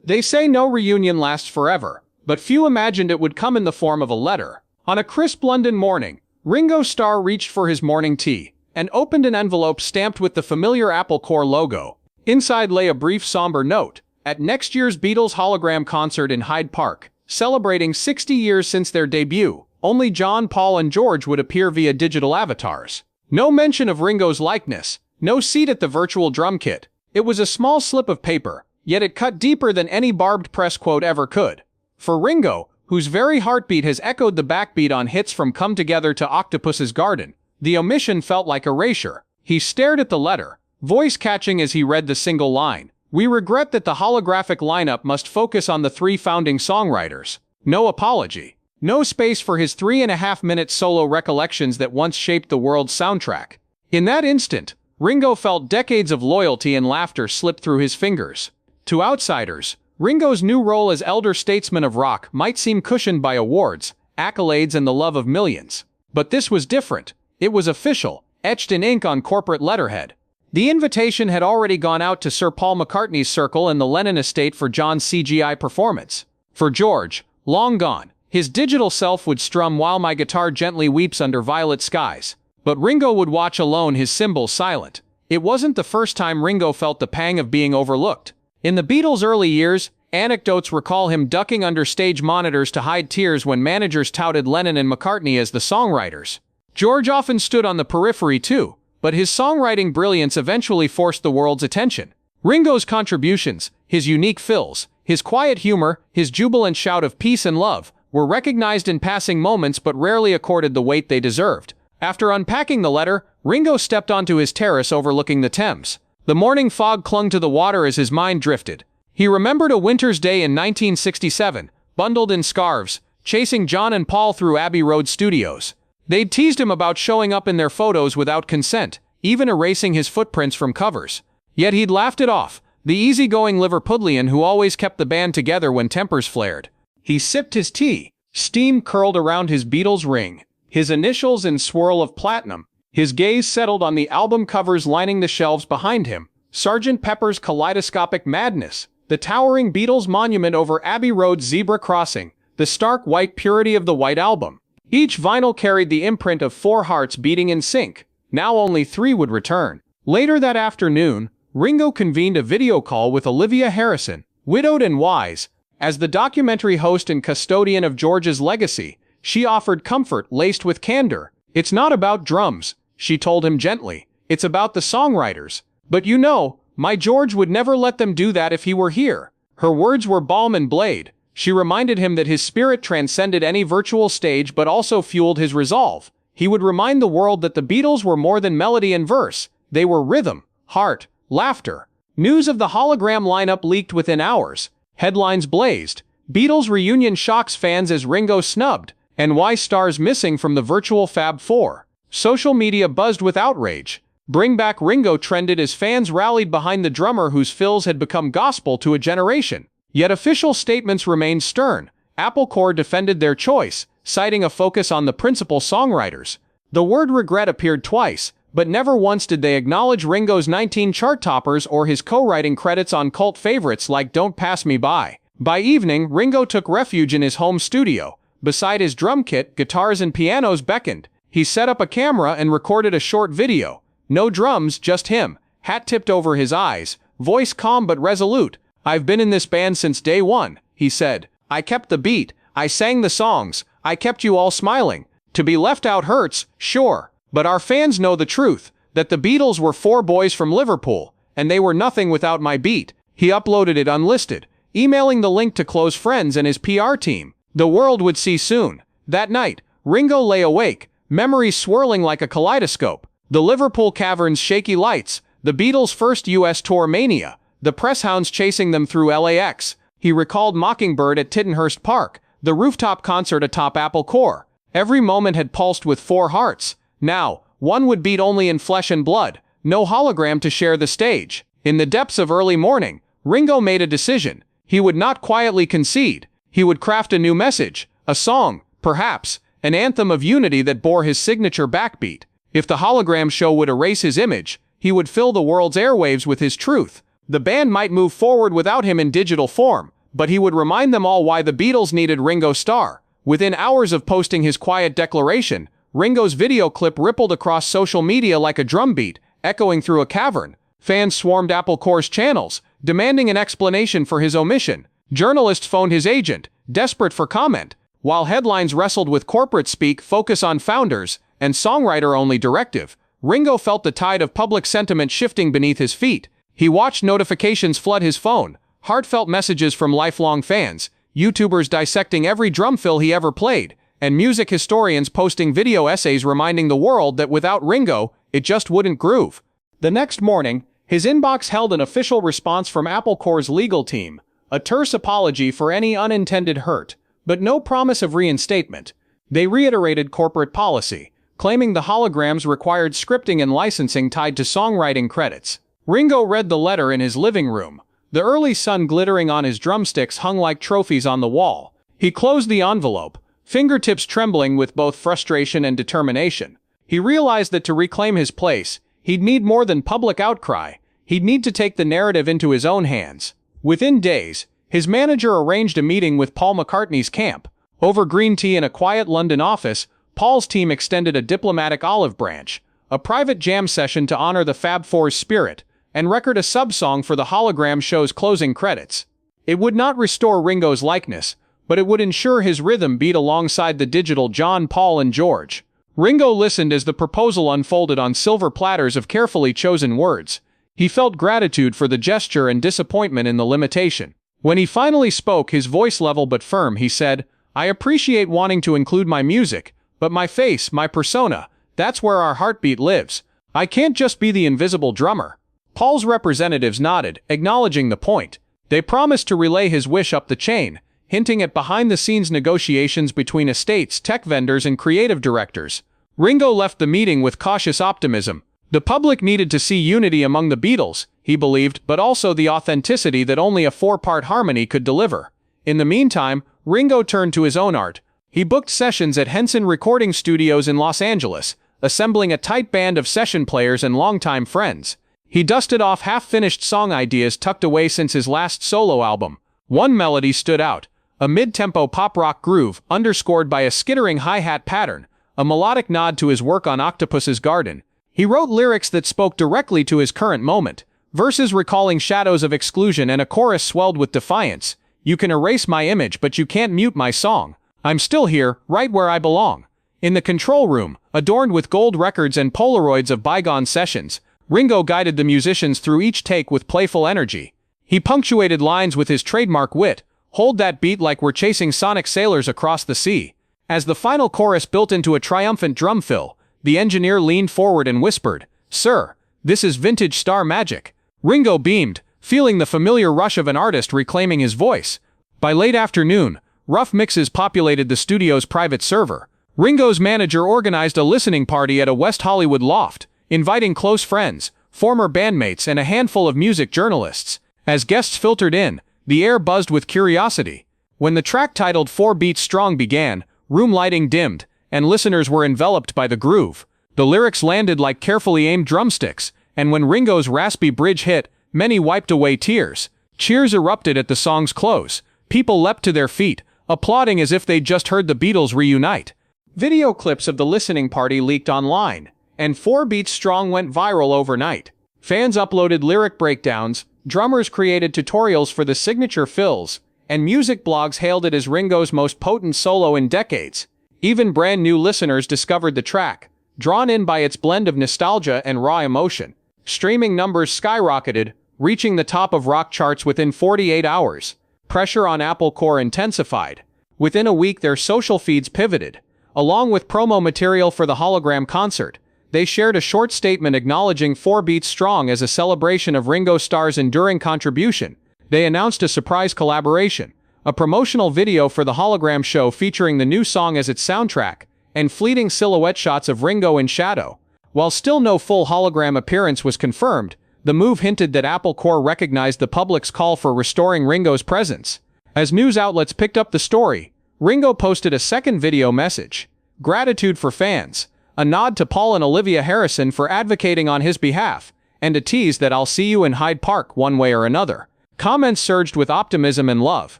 They say no reunion lasts forever, but few imagined it would come in the form of a letter. On a crisp London morning, Ringo Starr reached for his morning tea and opened an envelope stamped with the familiar Apple Corps logo. Inside lay a brief somber note: at next year's Beatles hologram concert in Hyde Park, celebrating 60 years since their debut, only John, Paul, and George would appear via digital avatars. No mention of Ringo's likeness, no seat at the virtual drum kit. It was a small slip of paper, yet it cut deeper than any barbed press quote ever could. For Ringo, whose very heartbeat has echoed the backbeat on hits from Come Together to Octopus's Garden, the omission felt like erasure. He stared at the letter, voice catching as he read the single line: "We regret that the holographic lineup must focus on the 3 founding songwriters." No apology. No space for his 3.5-minute solo recollections that once shaped the world's soundtrack. In that instant, Ringo felt decades of loyalty and laughter slip through his fingers. To outsiders, Ringo's new role as elder statesman of rock might seem cushioned by awards, accolades, and the love of millions. But this was different. It was official, etched in ink on corporate letterhead. The invitation had already gone out to Sir Paul McCartney's circle and the Lennon estate for John's CGI performance. For George, long gone, his digital self would strum While My Guitar Gently Weeps Under Violet Skies. But Ringo would watch alone, his cymbals silent. It wasn't the first time Ringo felt the pang of being overlooked. In the Beatles' early years, anecdotes recall him ducking under stage monitors to hide tears when managers touted Lennon and McCartney as the songwriters. George often stood on the periphery too, but his songwriting brilliance eventually forced the world's attention. Ringo's contributions, his unique fills, his quiet humor, his jubilant shout of peace and love, were recognized in passing moments but rarely accorded the weight they deserved. After unpacking the letter, Ringo stepped onto his terrace overlooking the Thames. The morning fog clung to the water as his mind drifted. He remembered a winter's day in 1967, bundled in scarves, chasing John and Paul through Abbey Road studios. They'd teased him about showing up in their photos without consent, even erasing his footprints from covers. Yet he'd laughed it off, the easygoing Liverpudlian who always kept the band together when tempers flared. He sipped his tea, steam curled around his Beatles ring, his initials in swirl of platinum. His gaze settled on the album covers lining the shelves behind him: Sgt. Pepper's Kaleidoscopic Madness, the towering Beatles monument over Abbey Road's zebra crossing, the stark white purity of the White Album. Each vinyl carried the imprint of 4 hearts beating in sync. Now only 3 would return. Later that afternoon, Ringo convened a video call with Olivia Harrison, widowed and wise. As the documentary host and custodian of George's legacy, she offered comfort laced with candor. "It's not about drums," she told him gently. "It's about the songwriters. But you know, my George would never let them do that if he were here." Her words were balm and blade. She reminded him that his spirit transcended any virtual stage but also fueled his resolve. He would remind the world that the Beatles were more than melody and verse. They were rhythm, heart, laughter. News of the hologram lineup leaked within hours. Headlines blazed: Beatles reunion shocks fans as Ringo snubbed, and why Starr's missing from the virtual Fab Four. Social media buzzed with outrage. Bring Back Ringo trended as fans rallied behind the drummer whose fills had become gospel to a generation. Yet official statements remained stern. Apple Corps defended their choice, citing a focus on the principal songwriters. The word regret appeared twice, but never once did they acknowledge Ringo's 19 chart toppers or his co-writing credits on cult favorites like Don't Pass Me By. By evening, Ringo took refuge in his home studio. Beside his drum kit, guitars and pianos beckoned. He set up a camera and recorded a short video. No drums, just him, hat tipped over his eyes, voice calm but resolute. "I've been in this band since day one," he said. "I kept the beat, I sang the songs, I kept you all smiling. To be left out hurts, sure, but our fans know the truth, that the Beatles were 4 boys from Liverpool, and they were nothing without my beat." He uploaded it unlisted, emailing the link to close friends and his PR team. The world would see soon. That night, Ringo lay awake, memories swirling like a kaleidoscope. The Liverpool Cavern's shaky lights, the Beatles' first US tour mania, the press hounds chasing them through LAX. He recalled Mockingbird at Tittenhurst Park, the rooftop concert atop Apple Corps. Every moment had pulsed with 4 hearts. Now, one would beat only in flesh and blood, no hologram to share the stage. In the depths of early morning, Ringo made a decision. He would not quietly concede. He would craft a new message, a song, perhaps, an anthem of unity that bore his signature backbeat. If the hologram show would erase his image, he would fill the world's airwaves with his truth. The band might move forward without him in digital form, but he would remind them all why the Beatles needed Ringo Starr. Within hours of posting his quiet declaration, Ringo's video clip rippled across social media like a drumbeat, echoing through a cavern. Fans swarmed Apple Corps' channels, demanding an explanation for his omission. Journalists phoned his agent, desperate for comment, while headlines wrestled with corporate speak, focus on founders, and songwriter-only directive. Ringo felt the tide of public sentiment shifting beneath his feet. He watched notifications flood his phone, heartfelt messages from lifelong fans, YouTubers dissecting every drum fill he ever played, and music historians posting video essays reminding the world that without Ringo, it just wouldn't groove. The next morning, his inbox held an official response from Apple Corps' legal team, a terse apology for any unintended hurt, but no promise of reinstatement. They reiterated corporate policy, claiming the holograms required scripting and licensing tied to songwriting credits. Ringo read the letter in his living room, the early sun glittering on his drumsticks hung like trophies on the wall. He closed the envelope, fingertips trembling with both frustration and determination. He realized that to reclaim his place, he'd need more than public outcry. He'd need to take the narrative into his own hands. Within days, his manager arranged a meeting with Paul McCartney's camp. Over green tea in a quiet London office, Paul's team extended a diplomatic olive branch, a private jam session to honor the Fab Four's spirit, and record a sub-song for the hologram show's closing credits. It would not restore Ringo's likeness, but it would ensure his rhythm beat alongside the digital John, Paul, and George. Ringo listened as the proposal unfolded on silver platters of carefully chosen words. He felt gratitude for the gesture and disappointment in the limitation. When he finally spoke, his voice level but firm, he said, "I appreciate wanting to include my music, but my face, my persona, that's where our heartbeat lives. I can't just be the invisible drummer." Paul's representatives nodded, acknowledging the point. They promised to relay his wish up the chain, hinting at behind-the-scenes negotiations between estates, tech vendors, and creative directors. Ringo left the meeting with cautious optimism. The public needed to see unity among the Beatles, he believed, but also the authenticity that only a four-part harmony could deliver. In the meantime, Ringo turned to his own art. He booked sessions at Henson Recording Studios in Los Angeles, assembling a tight band of session players and longtime friends. He dusted off half-finished song ideas tucked away since his last solo album. One melody stood out, a mid-tempo pop-rock groove underscored by a skittering hi-hat pattern, a melodic nod to his work on Octopus's Garden. He wrote lyrics that spoke directly to his current moment, verses recalling shadows of exclusion and a chorus swelled with defiance. "You can erase my image, but you can't mute my song. I'm still here, right where I belong." In the control room, adorned with gold records and Polaroids of bygone sessions, Ringo guided the musicians through each take with playful energy. He punctuated lines with his trademark wit, "Hold that beat like we're chasing sonic sailors across the sea." As the final chorus built into a triumphant drum fill, the engineer leaned forward and whispered, "Sir, this is vintage Star magic." Ringo beamed, feeling the familiar rush of an artist reclaiming his voice. By late afternoon, rough mixes populated the studio's private server. Ringo's manager organized a listening party at a West Hollywood loft, inviting close friends, former bandmates, and a handful of music journalists. As guests filtered in, the air buzzed with curiosity. When the track titled 4 Beats Strong began, room lighting dimmed, and listeners were enveloped by the groove. The lyrics landed like carefully aimed drumsticks, and when Ringo's raspy bridge hit, many wiped away tears. Cheers erupted at the song's close. People leapt to their feet, applauding as if they'd just heard the Beatles reunite. Video clips of the listening party leaked online, and 4 Beats Strong went viral overnight. Fans uploaded lyric breakdowns, drummers created tutorials for the signature fills, and music blogs hailed it as Ringo's most potent solo in decades. Even brand new listeners discovered the track, drawn in by its blend of nostalgia and raw emotion. Streaming numbers skyrocketed, reaching the top of rock charts within 48 hours. Pressure on Apple Corps intensified. Within a week, their social feeds pivoted. Along with promo material for the hologram concert, they shared a short statement acknowledging 4 Beats Strong as a celebration of Ringo Starr's enduring contribution. They announced a surprise collaboration, a promotional video for the hologram show featuring the new song as its soundtrack, and fleeting silhouette shots of Ringo in shadow. While still no full hologram appearance was confirmed, the move hinted that Apple Corps recognized the public's call for restoring Ringo's presence. As news outlets picked up the story, Ringo posted a second video message. Gratitude for fans, a nod to Paul and Olivia Harrison for advocating on his behalf, and a tease that I'll see you in Hyde Park one way or another. Comments surged with optimism and love.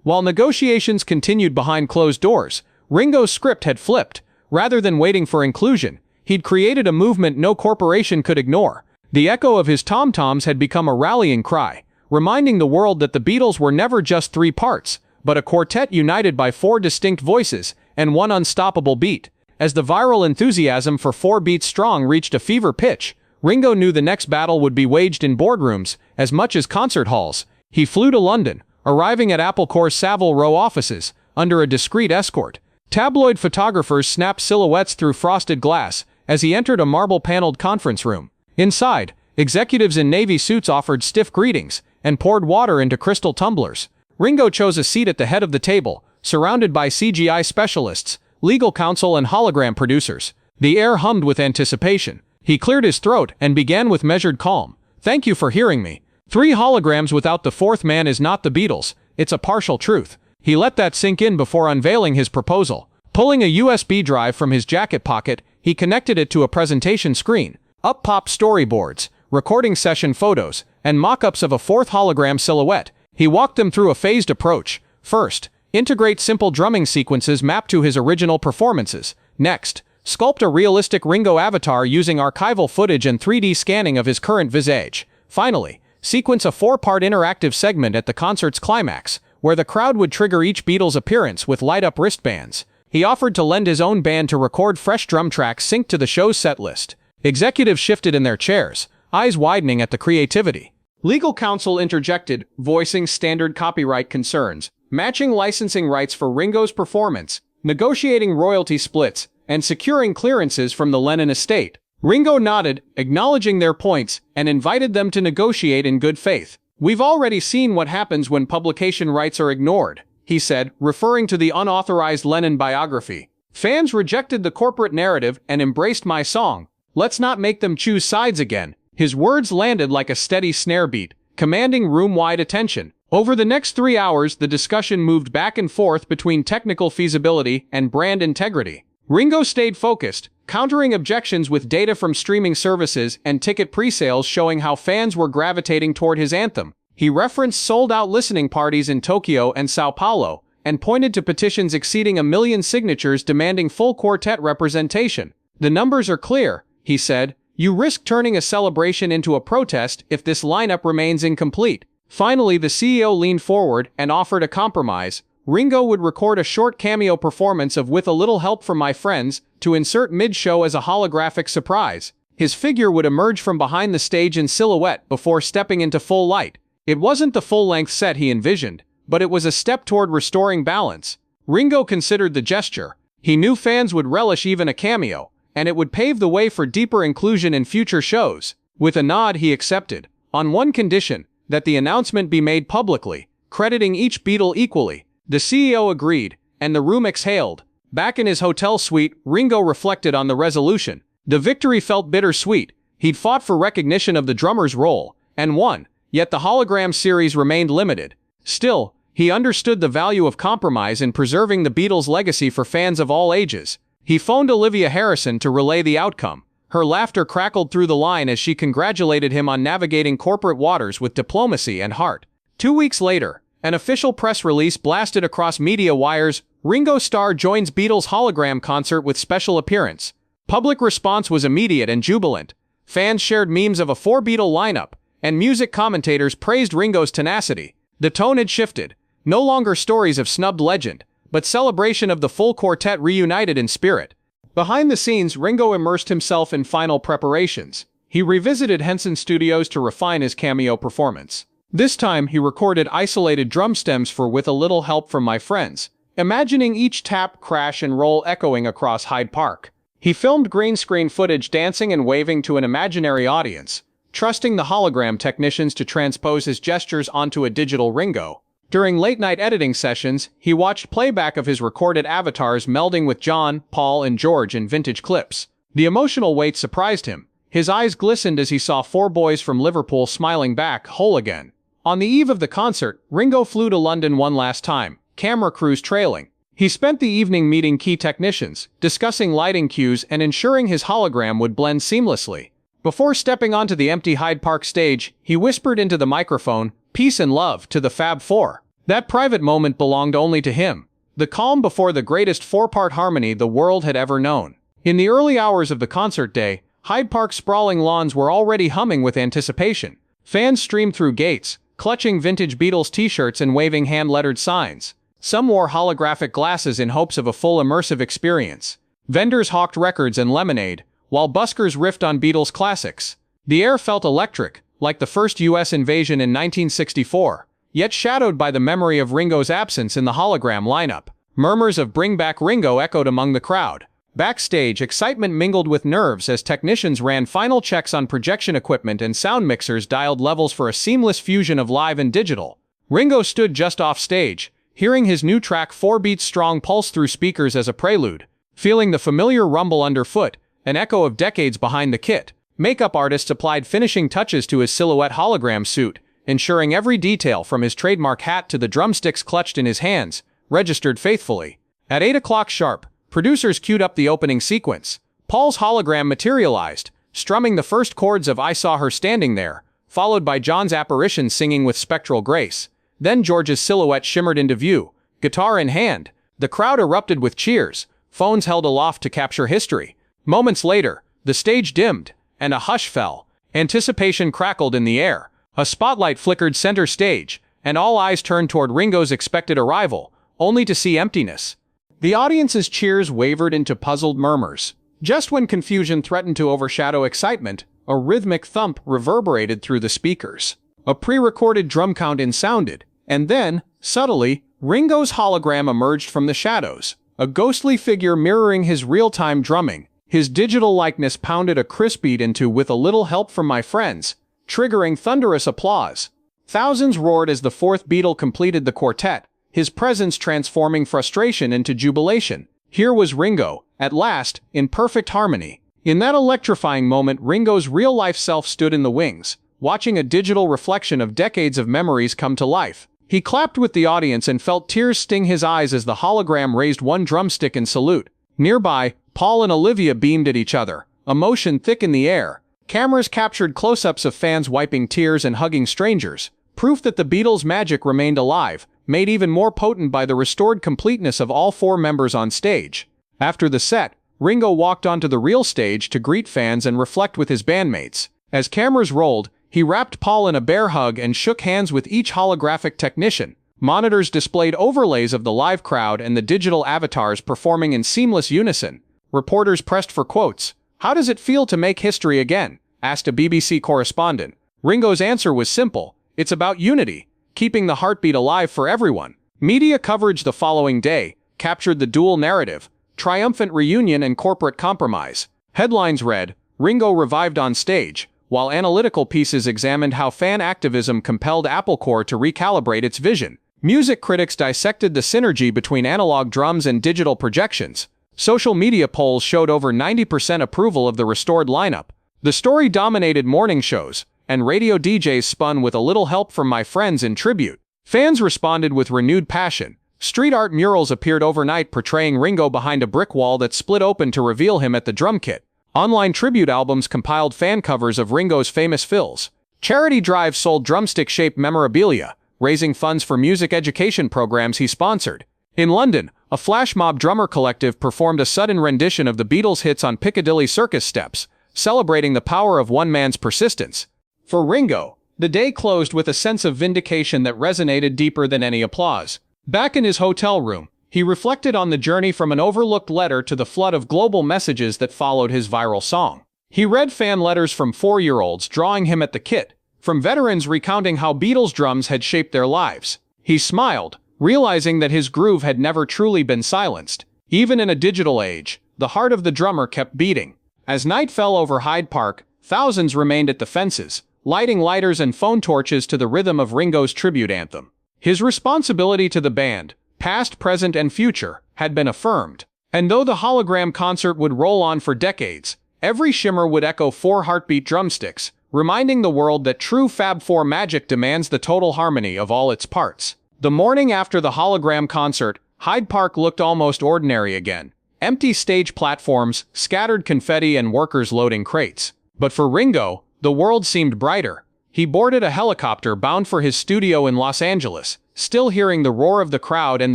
While negotiations continued behind closed doors, Ringo's script had flipped. Rather than waiting for inclusion, he'd created a movement no corporation could ignore. The echo of his tom-toms had become a rallying cry, reminding the world that the Beatles were never just three parts, but a quartet united by four distinct voices and one unstoppable beat. As the viral enthusiasm for 4 Beats Strong reached a fever pitch, Ringo knew the next battle would be waged in boardrooms as much as concert halls. He flew to London, arriving at Apple Corps' Savile Row offices under a discreet escort. Tabloid photographers snapped silhouettes through frosted glass as he entered a marble-paneled conference room. Inside, executives in navy suits offered stiff greetings and poured water into crystal tumblers. Ringo chose a seat at the head of the table, surrounded by CGI specialists, legal counsel and hologram producers. The air hummed with anticipation. He cleared his throat and began with measured calm. "Thank you for hearing me. 3 holograms without the 4th man is not the Beatles, it's a partial truth." He let that sink in before unveiling his proposal. Pulling a USB drive from his jacket pocket, he connected it to a presentation screen. Up popped storyboards, recording session photos, and mock-ups of a 4th hologram silhouette. He walked them through a phased approach. First, integrate simple drumming sequences mapped to his original performances. Next, sculpt a realistic Ringo avatar using archival footage and 3D scanning of his current visage. Finally, sequence a 4-part interactive segment at the concert's climax, where the crowd would trigger each Beatles appearance with light-up wristbands. He offered to lend his own band to record fresh drum tracks synced to the show's set list. Executives shifted in their chairs, eyes widening at the creativity. Legal counsel interjected, voicing standard copyright concerns, matching licensing rights for Ringo's performance, negotiating royalty splits, and securing clearances from the Lennon estate. Ringo nodded, acknowledging their points, and invited them to negotiate in good faith. "We've already seen what happens when publication rights are ignored," he said, referring to the unauthorized Lennon biography. "Fans rejected the corporate narrative and embraced my song. Let's not make them choose sides again." His words landed like a steady snare beat, commanding room-wide attention. Over the next 3 hours, the discussion moved back and forth between technical feasibility and brand integrity. Ringo stayed focused, countering objections with data from streaming services and ticket pre-sales showing how fans were gravitating toward his anthem. He referenced sold-out listening parties in Tokyo and Sao Paulo, and pointed to petitions exceeding 1 million signatures demanding full quartet representation. "The numbers are clear," he said. "You risk turning a celebration into a protest if this lineup remains incomplete." Finally, the CEO leaned forward and offered a compromise. Ringo would record a short cameo performance of "With a Little Help from My Friends" to insert mid-show as a holographic surprise. His figure would emerge from behind the stage in silhouette before stepping into full light. It wasn't the full-length set he envisioned, but it was a step toward restoring balance. Ringo considered the gesture. He knew fans would relish even a cameo, and it would pave the way for deeper inclusion in future shows. With a nod, he accepted, on one condition, that the announcement be made publicly, crediting each Beatle equally. The CEO agreed, and the room exhaled. Back in his hotel suite, Ringo reflected on the resolution. The victory felt bittersweet. He'd fought for recognition of the drummer's role, and won, yet the hologram series remained limited. Still, he understood the value of compromise in preserving the Beatles' legacy for fans of all ages. He phoned Olivia Harrison to relay the outcome. Her laughter crackled through the line as she congratulated him on navigating corporate waters with diplomacy and heart. 2 weeks later, an official press release blasted across media wires. Ringo Starr joins Beatles hologram concert with special appearance. Public response was immediate and jubilant. Fans shared memes of a 4-Beatle lineup, and music commentators praised Ringo's tenacity. The tone had shifted. No longer stories of snubbed legend, but celebration of the full quartet reunited in spirit. Behind the scenes, Ringo immersed himself in final preparations. He revisited Henson Studios to refine his cameo performance. This time, he recorded isolated drum stems for "With a Little Help from My Friends," imagining each tap, crash, and roll echoing across Hyde Park. He filmed green screen footage dancing and waving to an imaginary audience, trusting the hologram technicians to transpose his gestures onto a digital Ringo. During late-night editing sessions, he watched playback of his recorded avatars melding with John, Paul, and George in vintage clips. The emotional weight surprised him. His eyes glistened as he saw 4 boys from Liverpool smiling back, whole again. On the eve of the concert, Ringo flew to London one last time, camera crews trailing. He spent the evening meeting key technicians, discussing lighting cues and ensuring his hologram would blend seamlessly. Before stepping onto the empty Hyde Park stage, he whispered into the microphone, "Peace and love to the Fab Four." That private moment belonged only to him, the calm before the greatest four-part harmony the world had ever known. In the early hours of the concert day, Hyde Park's sprawling lawns were already humming with anticipation. Fans streamed through gates, clutching vintage Beatles t-shirts and waving hand-lettered signs. Some wore holographic glasses in hopes of a full immersive experience. Vendors hawked records and lemonade, while buskers riffed on Beatles classics. The air felt electric, like the first U.S. invasion in 1964, yet shadowed by the memory of Ringo's absence in the hologram lineup. Murmurs of "Bring Back Ringo" echoed among the crowd. Backstage, excitement mingled with nerves as technicians ran final checks on projection equipment and sound mixers dialed levels for a seamless fusion of live and digital. Ringo stood just off stage, hearing his new track 4 beats strong pulse through speakers as a prelude. Feeling the familiar rumble underfoot, an echo of decades behind the kit, makeup artists applied finishing touches to his silhouette hologram suit, ensuring every detail from his trademark hat to the drumsticks clutched in his hands registered faithfully. At 8 o'clock sharp, producers queued up the opening sequence. Paul's hologram materialized, strumming the first chords of "I Saw Her Standing There," followed by John's apparition singing with spectral grace. Then George's silhouette shimmered into view, guitar in hand. The crowd erupted with cheers, phones held aloft to capture history. Moments later, the stage dimmed, and a hush fell. Anticipation crackled in the air. A spotlight flickered center stage, and all eyes turned toward Ringo's expected arrival, only to see emptiness. The audience's cheers wavered into puzzled murmurs. Just when confusion threatened to overshadow excitement, a rhythmic thump reverberated through the speakers. A pre-recorded drum count-in sounded, and then, subtly, Ringo's hologram emerged from the shadows, a ghostly figure mirroring his real-time drumming. His digital likeness pounded a crisp beat into "With a Little Help from My Friends," triggering thunderous applause. Thousands roared as the fourth Beatle completed the quartet, his presence transforming frustration into jubilation. Here was Ringo, at last, in perfect harmony. In that electrifying moment, Ringo's real-life self stood in the wings, watching a digital reflection of decades of memories come to life. He clapped with the audience and felt tears sting his eyes as the hologram raised one drumstick in salute. Nearby, Paul and Olivia beamed at each other, emotion thick in the air. Cameras captured close-ups of fans wiping tears and hugging strangers, proof that the Beatles' magic remained alive, made even more potent by the restored completeness of all four members on stage. After the set, Ringo walked onto the real stage to greet fans and reflect with his bandmates. As cameras rolled, he wrapped Paul in a bear hug and shook hands with each holographic technician. Monitors displayed overlays of the live crowd and the digital avatars performing in seamless unison. Reporters pressed for quotes. "How does it feel to make history again?" asked a BBC correspondent. Ringo's answer was simple: "It's about unity, keeping the heartbeat alive for everyone." Media coverage the following day captured the dual narrative: triumphant reunion and corporate compromise. Headlines read, "Ringo revived on stage," while analytical pieces examined how fan activism compelled Apple Corps to recalibrate its vision. Music critics dissected the synergy between analog drums and digital projections. Social media polls showed over 90% approval of the restored lineup. The story dominated morning shows, and radio DJs spun "With a Little Help from My Friends" in tribute. Fans responded with renewed passion. Street art murals appeared overnight portraying Ringo behind a brick wall that split open to reveal him at the drum kit. Online tribute albums compiled fan covers of Ringo's famous fills. Charity drives sold drumstick-shaped memorabilia, raising funds for music education programs he sponsored. In London, a flash mob drummer collective performed a sudden rendition of the Beatles' hits on Piccadilly Circus steps, celebrating the power of one man's persistence. For Ringo, the day closed with a sense of vindication that resonated deeper than any applause. Back in his hotel room, he reflected on the journey from an overlooked letter to the flood of global messages that followed his viral song. He read fan letters from 4-year-olds drawing him at the kit, from veterans recounting how Beatles drums had shaped their lives. He smiled, realizing that his groove had never truly been silenced. Even in a digital age, the heart of the drummer kept beating. As night fell over Hyde Park, thousands remained at the fences, lighting lighters and phone torches to the rhythm of Ringo's tribute anthem. His responsibility to the band, past, present, and future, had been affirmed. And though the hologram concert would roll on for decades, every shimmer would echo 4 heartbeat drumsticks, reminding the world that true Fab Four magic demands the total harmony of all its parts. The morning after the hologram concert, Hyde Park looked almost ordinary again. Empty stage platforms, scattered confetti, and workers loading crates. But for Ringo, the world seemed brighter. He boarded a helicopter bound for his studio in Los Angeles, still hearing the roar of the crowd and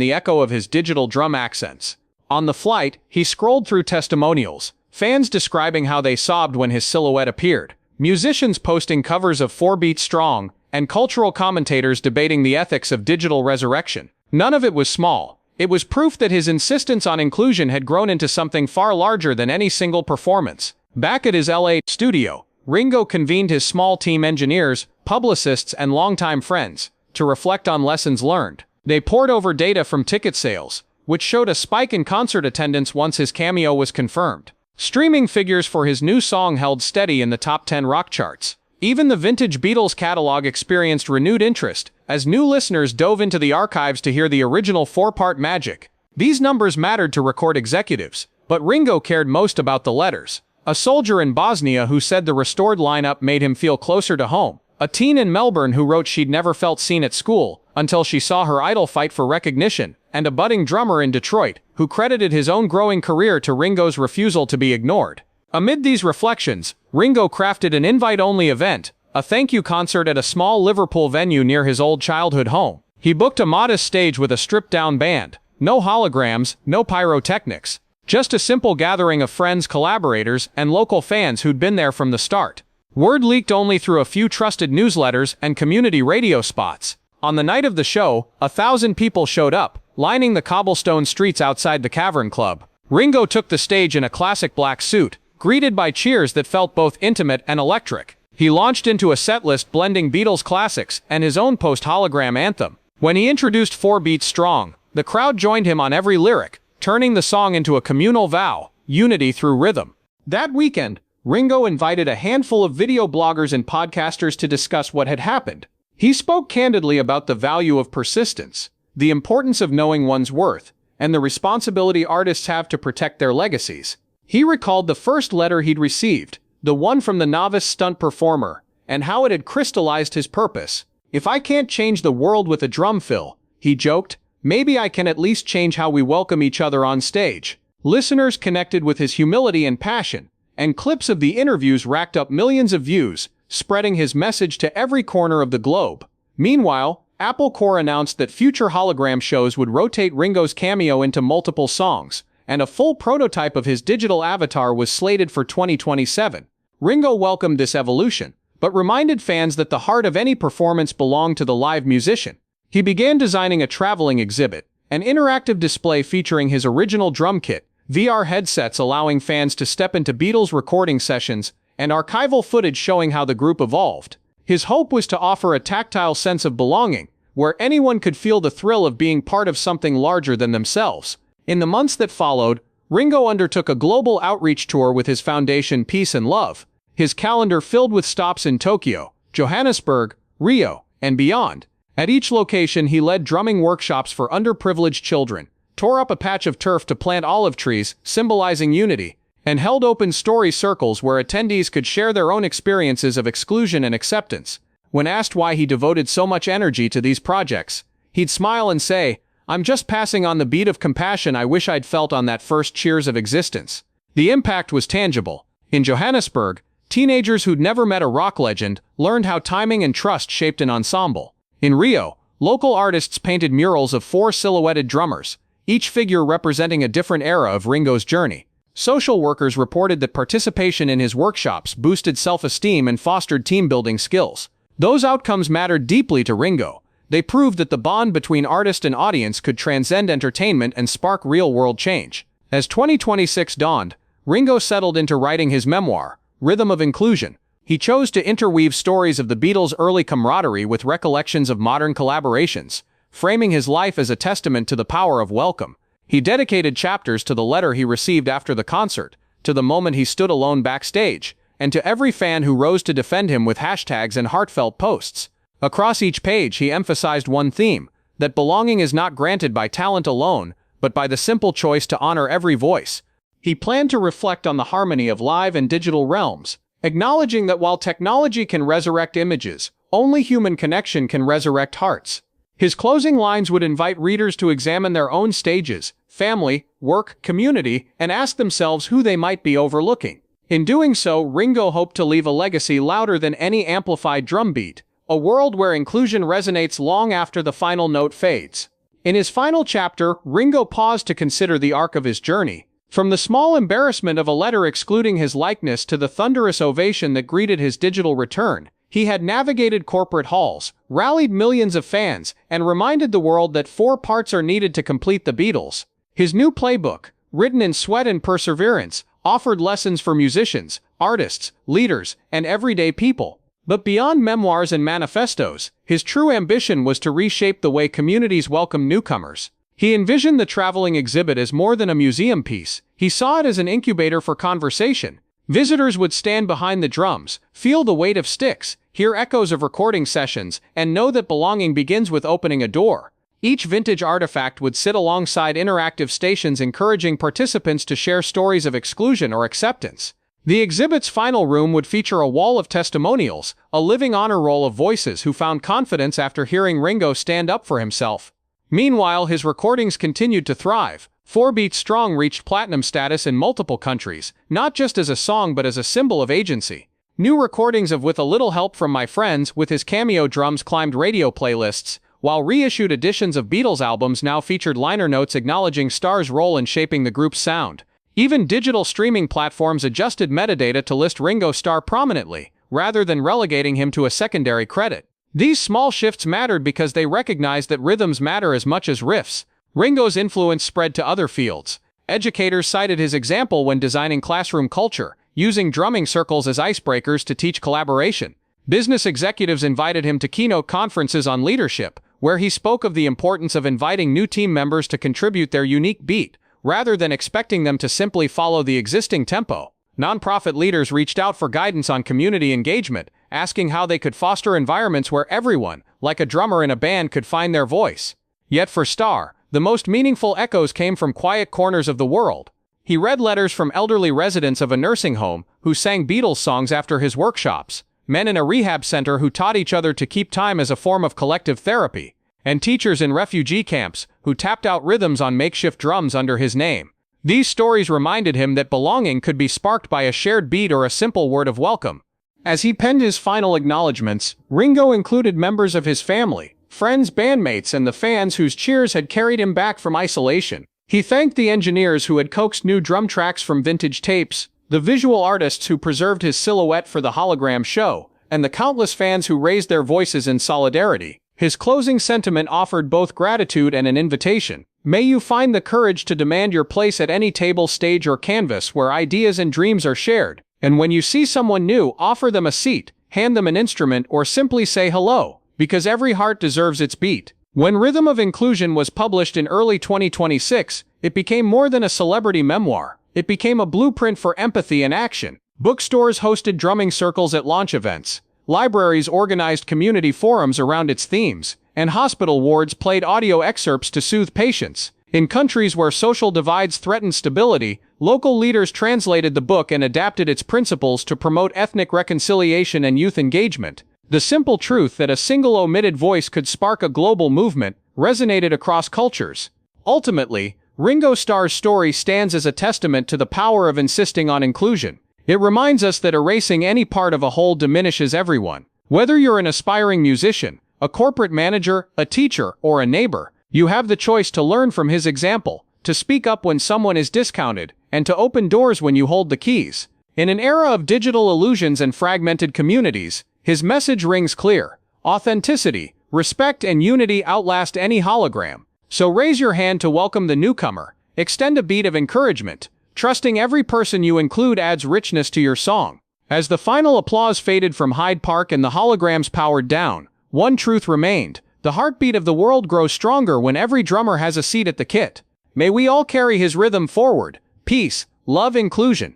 the echo of his digital drum accents. On the flight, he scrolled through testimonials, fans describing how they sobbed when his silhouette appeared, musicians posting covers of 4 Beat Strong, and cultural commentators debating the ethics of digital resurrection. None of it was small. It was proof that his insistence on inclusion had grown into something far larger than any single performance. Back at his LA studio, Ringo convened his small team engineers, publicists, and longtime friends to reflect on lessons learned. They pored over data from ticket sales, which showed a spike in concert attendance once his cameo was confirmed. Streaming figures for his new song held steady in the top 10 rock charts. Even the vintage Beatles catalog experienced renewed interest, as new listeners dove into the archives to hear the original 4-part Magic. These numbers mattered to record executives, but Ringo cared most about the letters. A soldier in Bosnia who said the restored lineup made him feel closer to home. A teen in Melbourne who wrote she'd never felt seen at school until she saw her idol fight for recognition, and a budding drummer in Detroit who credited his own growing career to Ringo's refusal to be ignored. Amid these reflections, Ringo crafted an invite-only event, a thank-you concert at a small Liverpool venue near his old childhood home. He booked a modest stage with a stripped-down band. No holograms, no pyrotechnics. Just a simple gathering of friends, collaborators, and local fans who'd been there from the start. Word leaked only through a few trusted newsletters and community radio spots. On the night of the show, 1,000 people showed up, lining the cobblestone streets outside the Cavern Club. Ringo took the stage in a classic black suit, greeted by cheers that felt both intimate and electric. He launched into a setlist blending Beatles classics and his own post-hologram anthem. When he introduced 4 Beat Strong, the crowd joined him on every lyric, turning the song into a communal vow, unity through rhythm. That weekend, Ringo invited a handful of video bloggers and podcasters to discuss what had happened. He spoke candidly about the value of persistence, the importance of knowing one's worth, and the responsibility artists have to protect their legacies. He recalled the first letter he'd received, the one from the novice stunt performer, and how it had crystallized his purpose. "If I can't change the world with a drum fill," he joked, "maybe I can at least change how we welcome each other on stage." Listeners connected with his humility and passion, and clips of the interviews racked up millions of views, spreading his message to every corner of the globe. Meanwhile, Apple Corps announced that future hologram shows would rotate Ringo's cameo into multiple songs, and a full prototype of his digital avatar was slated for 2027. Ringo welcomed this evolution, but reminded fans that the heart of any performance belonged to the live musician. He began designing a traveling exhibit, an interactive display featuring his original drum kit, VR headsets allowing fans to step into Beatles recording sessions, and archival footage showing how the group evolved. His hope was to offer a tactile sense of belonging, where anyone could feel the thrill of being part of something larger than themselves. In the months that followed, Ringo undertook a global outreach tour with his foundation Peace and Love, his calendar filled with stops in Tokyo, Johannesburg, Rio, and beyond. At each location he led drumming workshops for underprivileged children, tore up a patch of turf to plant olive trees, symbolizing unity, and held open story circles where attendees could share their own experiences of exclusion and acceptance. When asked why he devoted so much energy to these projects, he'd smile and say, "I'm just passing on the beat of compassion I wish I'd felt on that first cheers of existence." The impact was tangible. In Johannesburg, teenagers who'd never met a rock legend learned how timing and trust shaped an ensemble. In Rio, local artists painted murals of 4 silhouetted drummers, each figure representing a different era of Ringo's journey. Social workers reported that participation in his workshops boosted self-esteem and fostered team-building skills. Those outcomes mattered deeply to Ringo. They proved that the bond between artist and audience could transcend entertainment and spark real-world change. As 2026 dawned, Ringo settled into writing his memoir, Rhythm of Inclusion. He chose to interweave stories of the Beatles' early camaraderie with recollections of modern collaborations, framing his life as a testament to the power of welcome. He dedicated chapters to the letter he received after the concert, to the moment he stood alone backstage, and to every fan who rose to defend him with hashtags and heartfelt posts. Across each page he emphasized one theme, that belonging is not granted by talent alone, but by the simple choice to honor every voice. He planned to reflect on the harmony of live and digital realms, acknowledging that while technology can resurrect images, only human connection can resurrect hearts. His closing lines would invite readers to examine their own stages, family, work, community, and ask themselves who they might be overlooking. In doing so, Ringo hoped to leave a legacy louder than any amplified drum beat, a world where inclusion resonates long after the final note fades. In his final chapter, Ringo paused to consider the arc of his journey. From the small embarrassment of a letter excluding his likeness to the thunderous ovation that greeted his digital return, he had navigated corporate halls, rallied millions of fans, and reminded the world that 4 parts are needed to complete the Beatles. His new playbook, written in sweat and perseverance, offered lessons for musicians, artists, leaders, and everyday people. But beyond memoirs and manifestos, his true ambition was to reshape the way communities welcome newcomers. He envisioned the traveling exhibit as more than a museum piece. He saw it as an incubator for conversation. Visitors would stand behind the drums, feel the weight of sticks, hear echoes of recording sessions, and know that belonging begins with opening a door. Each vintage artifact would sit alongside interactive stations encouraging participants to share stories of exclusion or acceptance. The exhibit's final room would feature a wall of testimonials, a living honor roll of voices who found confidence after hearing Ringo stand up for himself. Meanwhile, his recordings continued to thrive. 4 Beats Strong reached platinum status in multiple countries, not just as a song but as a symbol of agency. New recordings of With a Little Help from My Friends with his cameo drums climbed radio playlists, while reissued editions of Beatles albums now featured liner notes acknowledging Starr's role in shaping the group's sound. Even digital streaming platforms adjusted metadata to list Ringo Starr prominently, rather than relegating him to a secondary credit. These small shifts mattered because they recognized that rhythms matter as much as riffs. Ringo's influence spread to other fields. Educators cited his example when designing classroom culture, using drumming circles as icebreakers to teach collaboration. Business executives invited him to keynote conferences on leadership, where he spoke of the importance of inviting new team members to contribute their unique beat, rather than expecting them to simply follow the existing tempo. Nonprofit leaders reached out for guidance on community engagement, asking how they could foster environments where everyone, like a drummer in a band, could find their voice. Yet for Starr, the most meaningful echoes came from quiet corners of the world. He read letters from elderly residents of a nursing home who sang Beatles songs after his workshops, men in a rehab center who taught each other to keep time as a form of collective therapy, and teachers in refugee camps who tapped out rhythms on makeshift drums under his name. These stories reminded him that belonging could be sparked by a shared beat or a simple word of welcome. As he penned his final acknowledgments, Ringo included members of his family, friends, bandmates, and the fans whose cheers had carried him back from isolation. He thanked the engineers who had coaxed new drum tracks from vintage tapes, the visual artists who preserved his silhouette for the hologram show, and the countless fans who raised their voices in solidarity. His closing sentiment offered both gratitude and an invitation. May you find the courage to demand your place at any table, stage, or canvas where ideas and dreams are shared. And when you see someone new, offer them a seat, hand them an instrument, or simply say hello, because every heart deserves its beat. When Rhythm of Inclusion was published in early 2026, it became more than a celebrity memoir. It became a blueprint for empathy and action. Bookstores hosted drumming circles at launch events. Libraries organized community forums around its themes, and hospital wards played audio excerpts to soothe patients. In countries where social divides threatened stability, local leaders translated the book and adapted its principles to promote ethnic reconciliation and youth engagement. The simple truth that a single omitted voice could spark a global movement resonated across cultures. Ultimately, Ringo Starr's story stands as a testament to the power of insisting on inclusion. It reminds us that erasing any part of a whole diminishes everyone. Whether you're an aspiring musician, a corporate manager, a teacher, or a neighbor, you have the choice to learn from his example, to speak up when someone is discounted, and to open doors when you hold the keys. In an era of digital illusions and fragmented communities, his message rings clear. Authenticity, respect, and unity outlast any hologram. So raise your hand to welcome the newcomer. Extend a beat of encouragement. Trusting every person you include adds richness to your song. As the final applause faded from Hyde Park and the holograms powered down, one truth remained. The heartbeat of the world grows stronger when every drummer has a seat at the kit. May we all carry his rhythm forward. Peace, love, inclusion.